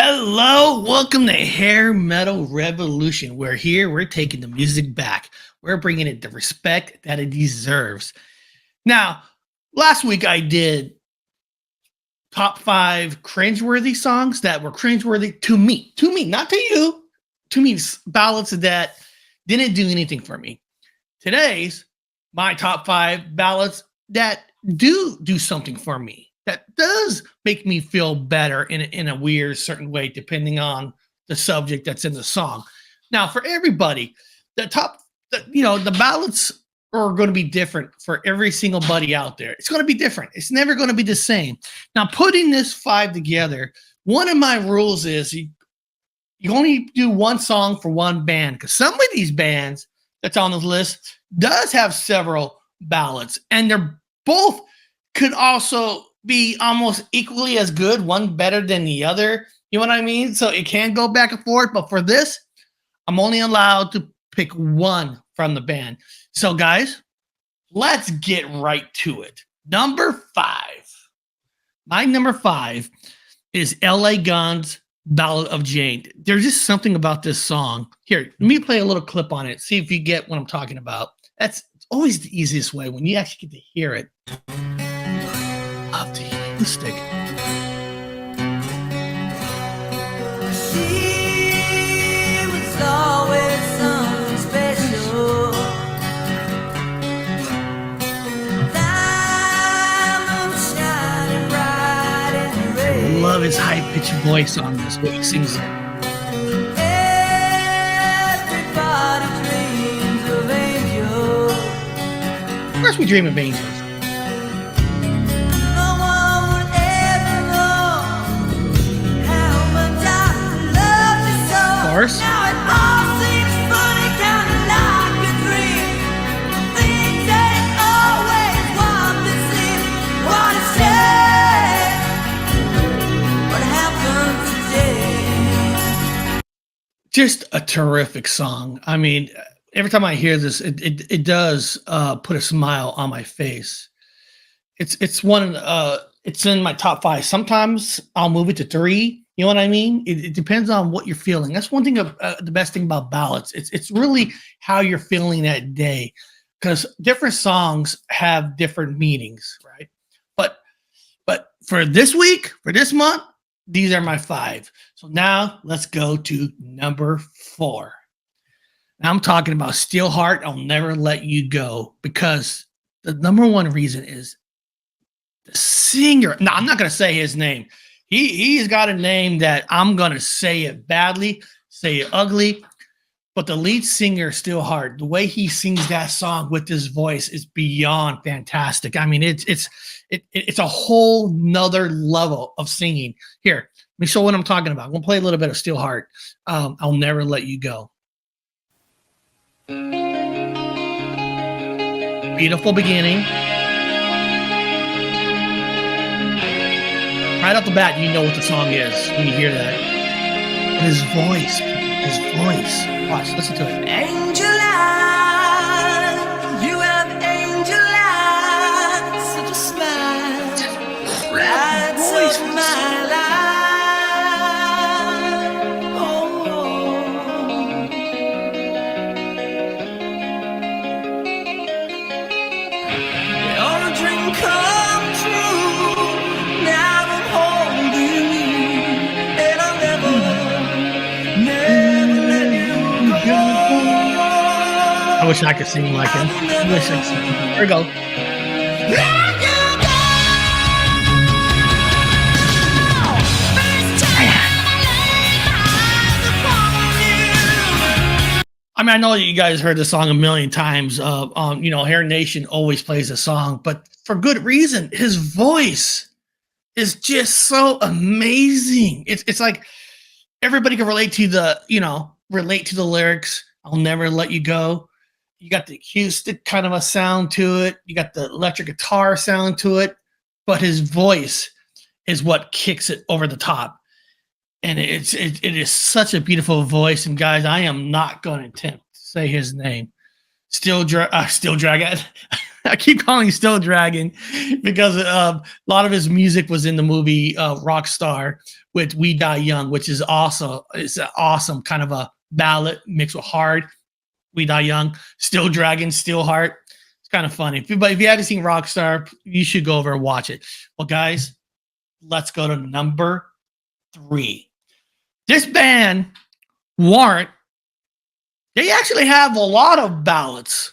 Hello, welcome to Hair Metal Revolution. We're taking the music back. We're bringing it the respect that it deserves. Now, last week I did top 5 cringeworthy songs that were cringeworthy to me, not to you, to me, ballads that didn't do anything for me. Today's my top 5 ballads that do something for me. That does make me feel better in a weird certain way, depending on the subject that's in the song. Now, for everybody, the ballads are going to be different for every single buddy out there. It's going to be different. It's never going to be the same. Now, putting this 5 together, one of my rules is you only do one song for one band, because some of these bands that's on this list does have several ballads, and they're both could also be almost equally as good, one better than the other. You know what I mean? So it can go back and forth, but for this, I'm only allowed to pick one from the band. So guys, let's get right to it. Number 5. My number 5 is LA Guns' Ballad of Jane. There's just something about this song. Here, let me play a little clip on it. See if you get what I'm talking about. That's always the easiest way when you actually get to hear it. Of the acoustic. She was always something special. Diamonds shining bright and red. I love his high-pitched voice on this when he sings it. Everybody dreams of angels. Of course we dream of angels. Now it all seems funny, kind of like a dream. Things ain't always what they seem. What is sad? What happened today? Just a terrific song. I mean, every time I hear this, it does put a smile on my face. It's in my top 5. Sometimes I'll move it to 3. You know what I mean? It depends on what you're feeling. That's one thing of the best thing about ballads. It's really how you're feeling that day, because different songs have different meanings, right? But for this week, for this month, these are my 5. So now let's go to number 4. Now I'm talking about Steelheart, I'll Never Let You Go, because the number one reason is the singer. Now, I'm not going to say his name. He's got a name that I'm going to say it badly, say it ugly, but the lead singer, Steelheart, the way he sings that song with his voice is beyond fantastic. I mean, it's a whole nother level of singing. Here, let me show what I'm talking about. I'm going to play a little bit of Steelheart. I'll Never Let You Go. Beautiful beginning. Right off the bat, you know what the song is when you hear that. And his voice. Watch, listen to it. Angel eyes, you have angel eyes, such a smile, lights up my life. You're a dream come true. Now I'm holding you, and I'll never let you go. I wish I could sing like him. I wish I could sing. Here we go. Let you go. First time I laid eyes upon you. I mean, I know that you guys heard this song a million times. Hair Nation always plays this song, but for good reason. His voice is just so amazing. It's like everybody can relate to the lyrics. I'll never let you go. You got the acoustic kind of a sound to it. You got the electric guitar sound to it, but his voice is what kicks it over the top. And it is such a beautiful voice. And guys, I am not going to attempt to say his name. Steel Dragon. I keep calling him Still Dragon because a lot of his music was in the movie Rockstar with We Die Young, which is also it's an awesome kind of a ballad mixed with hard. We Die Young, Still Dragon, Still Heart. It's kind of funny. But if you haven't seen Rockstar, you should go over and watch it. Well, guys, let's go to number 3. This band, Warrant, they actually have a lot of ballads.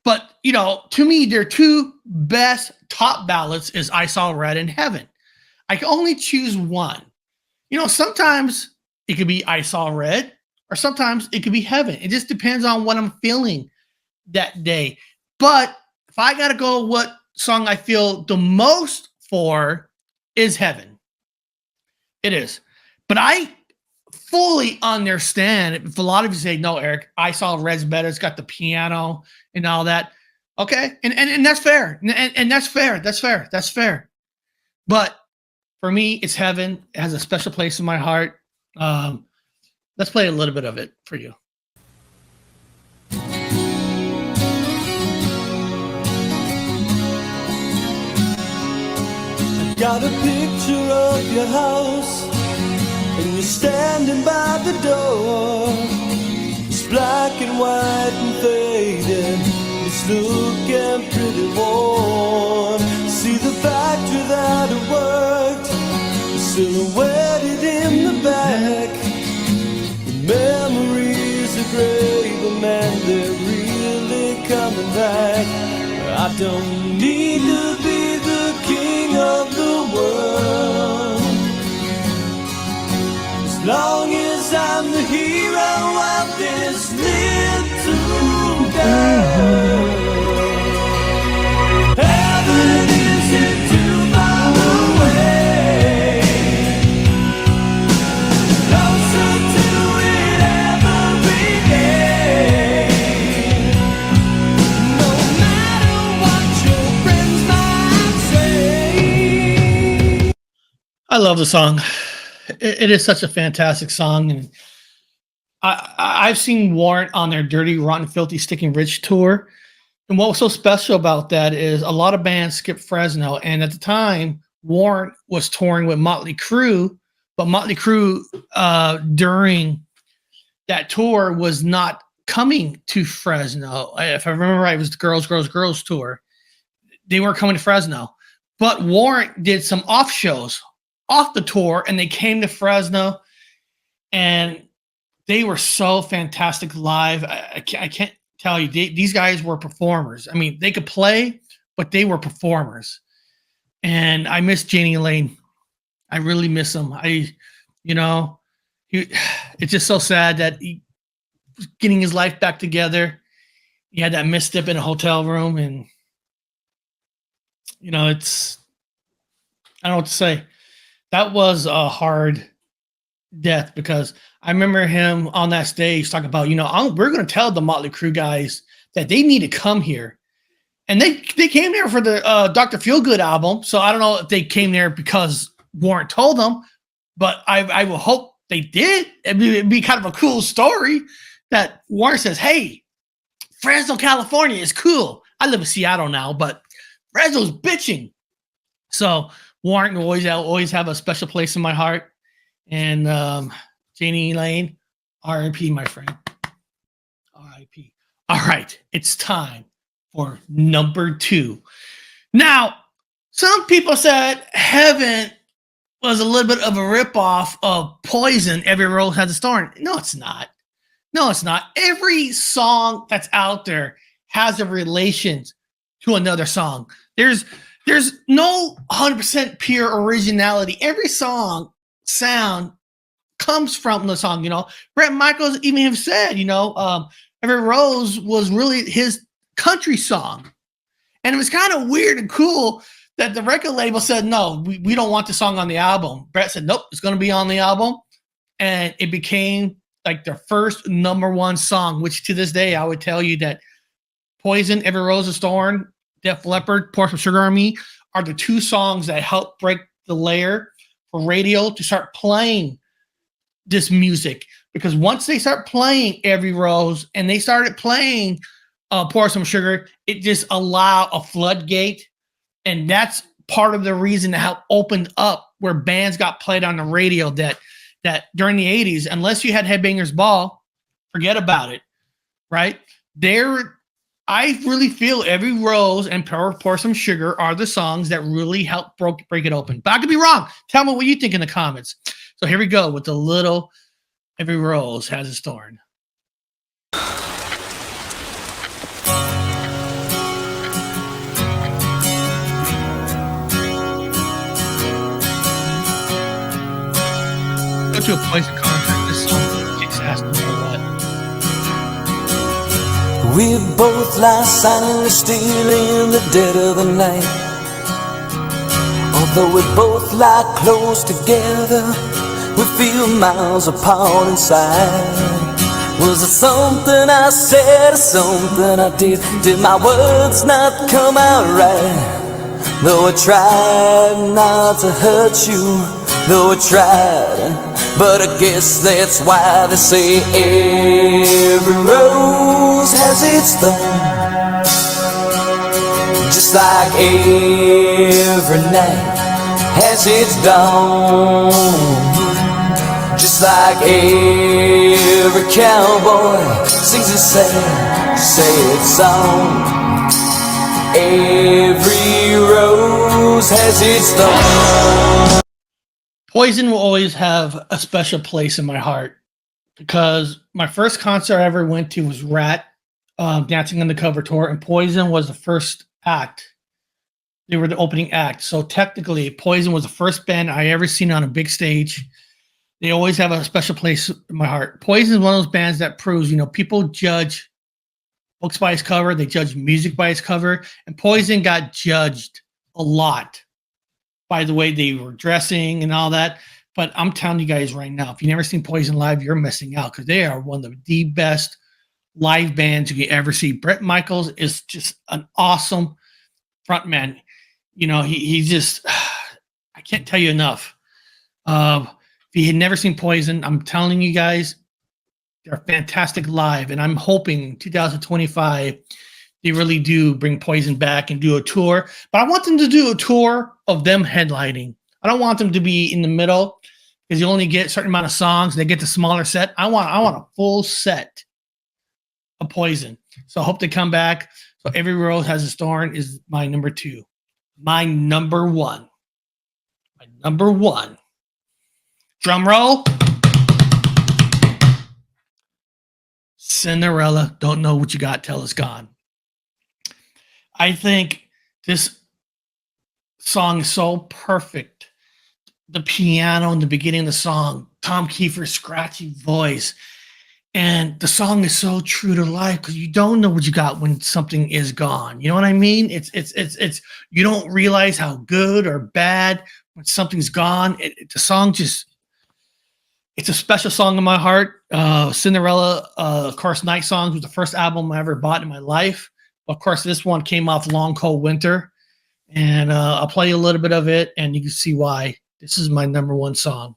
But, to me, their two best top ballads is I Saw Red in Heaven. I can only choose one. Sometimes it could be I Saw Red, or sometimes it could be Heaven. It just depends on what I'm feeling that day. But if I got to go, what song I feel the most for is Heaven. It is. But I fully understand if a lot of you say, no, Eric, I Saw Red's better. It's got the piano and all that. Okay. And that's fair. And that's fair. That's fair. That's fair. But for me, it's Heaven. It has a special place in my heart. Let's play a little bit of it for you. Got a picture of your house, and you're standing by the door. It's black and white and faded, it's looking pretty worn. See the factory that it worked, silhouetted in the back. The memories are gray, but man, they're really coming back. I don't need to be the king of the world, as long as I'm the hero of this little girl. Heaven isn't too far away, closer to it every day. No matter what your friends might say. I love the song. It is such a fantastic song, and I've seen Warrant on their Dirty, Rotten, Filthy, Sticking Rich tour. And what was so special about that is a lot of bands skipped Fresno, and at the time, Warrant was touring with Motley Crue, but Motley Crue during that tour was not coming to Fresno. If I remember right, it was the Girls tour. They weren't coming to Fresno, but Warrant did some off shows off the tour, and they came to Fresno, and they were so fantastic live. I can't tell you, these guys were performers. I mean, they could play, but they were performers. And I miss Janie Lane. I really miss him. It's just so sad that he was getting his life back together. He had that misstep in a hotel room, and I don't know what to say. That was a hard death, because I remember him on that stage talking about, we're going to tell the Motley Crue guys that they need to come here. And they came there for the Dr. Feelgood album. So I don't know if they came there because Warrant told them, but I will hope they did. It'd be kind of a cool story that Warrant says, hey, Fresno, California is cool. I live in Seattle now, but Fresno's bitching. So Warrant will always have a special place in my heart. And Janie Lane, R.I.P., my friend. R.I.P. All right, it's time for number 2. Now, some people said Heaven was a little bit of a ripoff of Poison, Every Rose Has a Thorn. No, it's not. No, it's not. Every song that's out there has a relation to another song. There's no 100% pure originality. Every song sound comes from the song. Bret Michaels even have said, Every Rose was really his country song. And it was kind of weird and cool that the record label said, no, we don't want the song on the album. Bret said, nope, it's going to be on the album. And it became like their first #1 song, which to this day, I would tell you that Poison, Every Rose Is Thorn, Def Leppard, Pour Some Sugar on Me are the 2 songs that helped break the layer for radio to start playing this music. Because once they start playing Every Rose and they started playing Pour Some Sugar, it just allowed a floodgate. And that's part of the reason how opened up where bands got played on the radio that during the 80s, unless you had Headbangers Ball, forget about it, right? I really feel Every Rose and Pour Some Sugar are the songs that really helped break it open. But I could be wrong. Tell me what you think in the comments. So here we go with the little Every Rose Has Its Thorn. Go to a Poison concert. This song kicks ass no matter what. We both lie silently still in the dead of the night. Although we both lie close together, we feel miles apart inside. Was it something I said or something I did? Did my words not come out right? Though I tried not to hurt you, though I tried, but I guess that's why they say every rose has its thorn. Just like every night has its dawn. Just like every cowboy sings a sad song. Every rose has its thorn. Poison will always have a special place in my heart because my first concert I ever went to was Rat, Dancing on the Cover tour, and Poison was the first act. They were the opening act. So technically, Poison was the first band I ever seen on a big stage. They always have a special place in my heart. Poison is one of those bands that proves, people judge books by its cover. They judge music by its cover. And Poison got judged a lot by the way they were dressing and all that. But I'm telling you guys right now, if you've never seen Poison live, you're missing out because they are one of the best live bands you can ever see. Bret Michaels is just an awesome frontman. He's just, I can't tell you enough. If you had never seen Poison, I'm telling you guys, they're fantastic live. And I'm hoping 2025, they really do bring Poison back and do a tour. But I want them to do a tour of them headlining. I don't want them to be in the middle because you only get a certain amount of songs. They get the smaller set. I want a full set of Poison. So I hope they come back. So Every Rose Has Its Thorn is my number 2. My number 1. My number 1. Drum roll. Cinderella, Don't Know What You Got Till It's Gone. I think this song is so perfect. The piano in the beginning of the song, Tom Kiefer's scratchy voice, and the song is so true to life because you don't know what you got when something is gone. You know what I mean? It's you don't realize how good or bad when something's gone. The song just, it's a special song in my heart. Cinderella, of course, Night Songs was the first album I ever bought in my life. Of course, this one came off Long Cold Winter, and I'll play you a little bit of it, and you can see why. This is my number 1 song.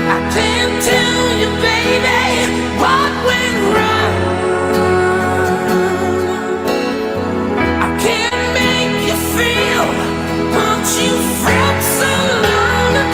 I can't tell you, baby, what went wrong. I can't make you feel what you felt so long ago.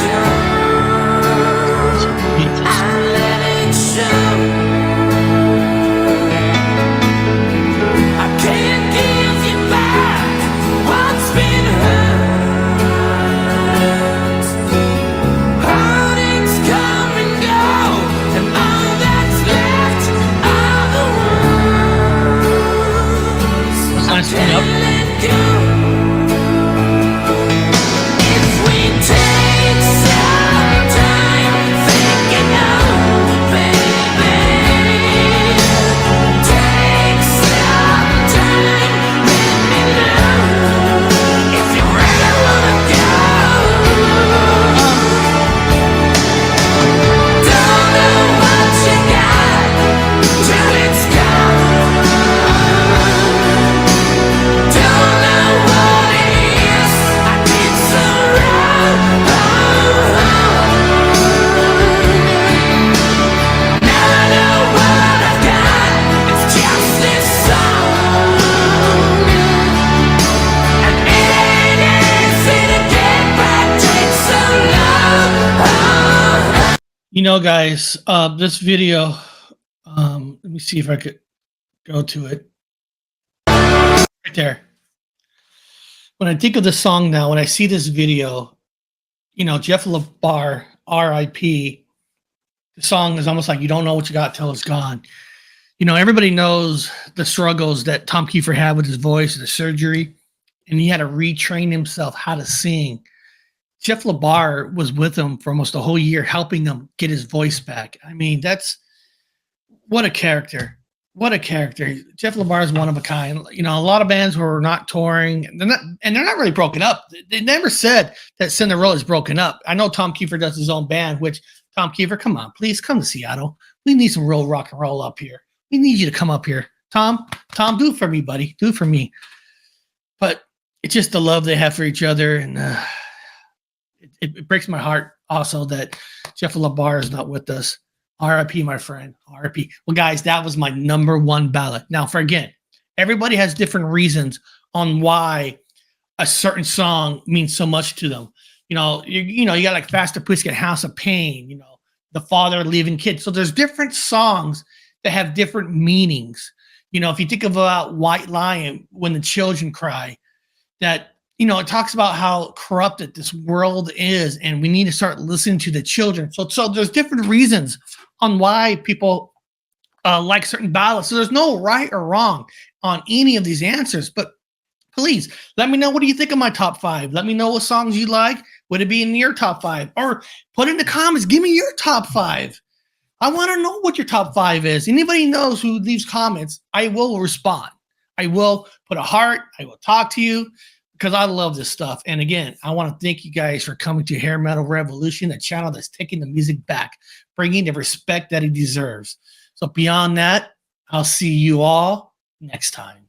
Guys, this video, let me see if I could go to it. Right there. When I think of the song now, when I see this video, Jeff LaBar, R.I.P., the song is almost like you don't know what you got till it's gone. Everybody knows the struggles that Tom Kiefer had with his voice, the surgery, and he had to retrain himself how to sing. Jeff LaBar was with him for almost a whole year, helping him get his voice back. I mean, that's what a character. What a character. Jeff LaBar is one of a kind. A lot of bands who are not touring, they're not really broken up. They never said that Cinderella is broken up. I know Tom Kiefer does his own band, which Tom Kiefer, come on, please come to Seattle. We need some real rock and roll up here. We need you to come up here. Tom, do it for me, buddy. Do it for me. But it's just the love they have for each other. And it breaks my heart also that Jeff LaBar is not with us. R.I.P., my friend. R.I.P. Well, guys, that was my number one ballad. Now, everybody has different reasons on why a certain song means so much to them. You got like Faster Pussycat, House of Pain, The Father Leaving Kids. So there's different songs that have different meanings. If you think about White Lion, When the Children Cry, that, it talks about how corrupted this world is, and we need to start listening to the children. So there's different reasons on why people like certain ballads. So there's no right or wrong on any of these answers. But please let me know, what do you think of my top 5? Let me know what songs you like. Would it be in your top 5? Or put in the comments, give me your top 5. I want to know what your top 5 is. Anybody knows who leaves comments, I will respond. I will put a heart. I will talk to you because I love this stuff. And again, I want to thank you guys for coming to Hair Metal Revolution, a channel that's taking the music back, bringing the respect that it deserves. So beyond that, I'll see you all next time.